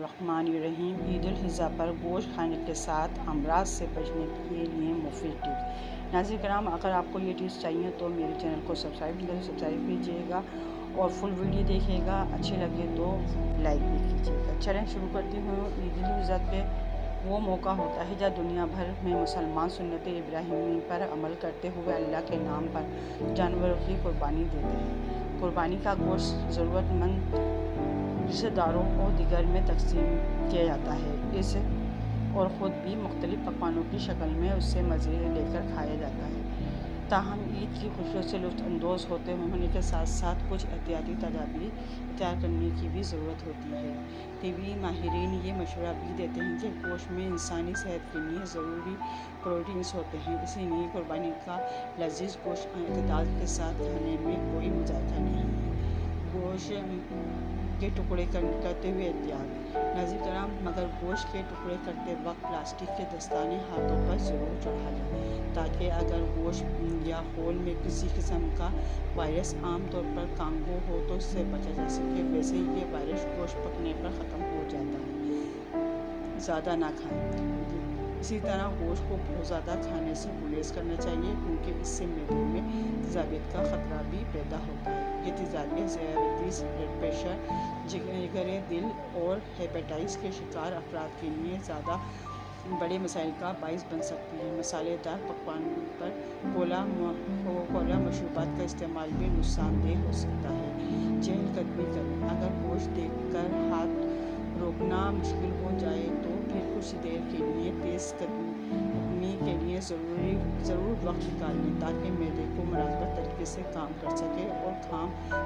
الرحمن الرحیم۔ عید الاضحیٰ پر گوشت کھانے کے ساتھ امراض سے بچنے کے لیے مفید ٹپس۔ ناظرین کرام، اگر آپ کو یہ ٹپس چاہیے تو میرے چینل کو سبسکرائب کیجیے گا اور فل ویڈیو دیکھیے گا، اچھے لگے تو لائک بھی کیجیے گا۔ چلیں شروع کرتی ہوں۔ عید الاضحیٰ پہ وہ موقع ہوتا ہے جب دنیا بھر میں مسلمان سنت ابراہیمی پر عمل کرتے ہوئے اللہ کے نام پر جانوروں کی قربانی دیتے ہیں۔ قربانی کا گوشت ضرورت مند رشتہ داروں اور دیگر میں تقسیم کیا جاتا ہے اسے اور خود بھی مختلف پکوانوں کی شکل میں اس سے مزے لے کر کھایا جاتا ہے۔ تاہم عید کی خوشیوں سے لطف اندوز ہونے کے ساتھ ساتھ کچھ احتیاطی تدابیر اختیار کرنے کی بھی ضرورت ہوتی ہے۔ طبی ماہرین یہ مشورہ بھی دیتے ہیں کہ گوشت میں انسانی صحت کے لیے ضروری پروٹینز ہوتے ہیں، اسی لیے قربانی کا لذیذ گوشت اعتدال کے ساتھ کھانے میں کوئی مذائقہ نہیں ہے۔ گوشت کے ٹکڑے کرتے ہوئے احتیاط۔ ناظرین کرام، مگر گوشت کے ٹکڑے کرتے وقت پلاسٹک کے دستانے ہاتھوں پر ضرور چڑھا لیں تاکہ اگر گوشت یا خول میں کسی قسم کا وائرس عام طور پر کانگو ہو تو اس سے بچا جا سکے۔ ویسے یہ وائرس گوشت پکنے پر ختم ہو جاتا ہے۔ زیادہ نہ کھائیں۔ اسی طرح گوشت کو بہت زیادہ کھانے سے گریز کرنا چاہیے کیونکہ اس سے معدے میں تیزابیت کا خطرہ بھی پیدا ہوتا ہے۔ یہ تیزابیت ذیابیطس، بلڈ پریشر، جگر، دل اور ہیپاٹائٹس کے شکار افراد کے لیے زیادہ بڑے مسائل کا باعث بن سکتی ہے۔ مسالے دار پکوانوں پر کولا مشروبات کا استعمال بھی نقصان دہ ہو سکتا ہے۔ چہل قدمی کریں۔ اگر گوشت دیکھ کر ہاتھ روکنا مشکل ہو جائے تو پھر کچھ دیر کے لیے تیز قدمی کے لیے ضرور وقت نکال لیں تاکہ معدے کو مناسب طریقے سے کام کر سکے اور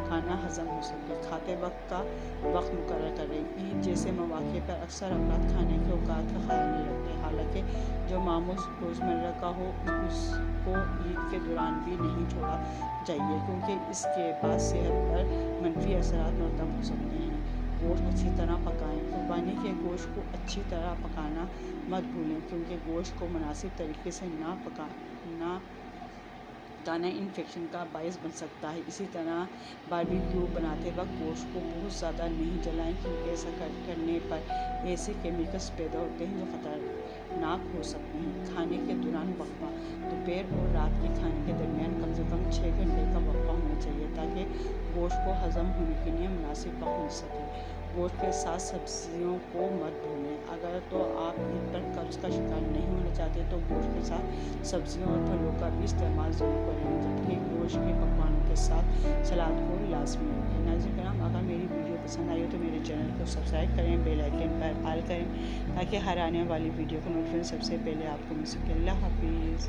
کھانا ہضم ہو سکے۔ کھاتے وقت کا وقت مقرر کریں۔ عید جیسے مواقع پر اکثر افراد کھانے کے اوقات کا خیال نہیں رکھتے، حالانکہ جو معمول روزمرہ کا ہو اس کو عید کے دوران بھی نہیں چھوڑنا چاہیے کیونکہ اس کے بعد صحت پر منفی اثرات مرتب ہو سکتے ہیں۔ گوشت اچھی طرح پکائیں۔ قربانی کے گوشت کو اچھی طرح پکانا مت بھولیں کیونکہ گوشت کو مناسب طریقے سے نہ پکانا انفیکشن کا باعث بن سکتا ہے۔ اسی طرح باربیکیو بناتے وقت گوشت کو بہت زیادہ نہیں جلائیں کیونکہ ایسا کرنے پر ایسے کیمیکلز پیدا ہوتے ہیں جو خطرناک ہو سکتے ہیں۔ کھانے کے دوران وقفہ۔ دوپہر اور رات کے کھانے کے درمیان کم سے کم 6 گھنٹے کا وقفہ ہونا چاہیے تاکہ گوشت کو ہضم ہونے کے لیے مناسب وقت مل سکے۔ گوشت کے ساتھ سبزیوں کو مت بھولیں۔ اگر تو آپ عید پر قبض کا شکار نہیں ہونا چاہتے تو گوشت کے ساتھ سبزیوں اور پھلوں کا بھی استعمال ضرور کریں، جبکہ گوشت کے پکوانوں کے ساتھ سلاد کو لازمی رکھیں۔ ناظرین کرام، اگر میری ویڈیو پسند آئی ہو تو میرے چینل کو سبسکرائب کریں، بیل آئیکن پر آل کریں تاکہ ہر آنے والی ویڈیو کا نوٹیفیکیشن سب سے پہلے آپ کو مل سکے۔ اللہ حافظ۔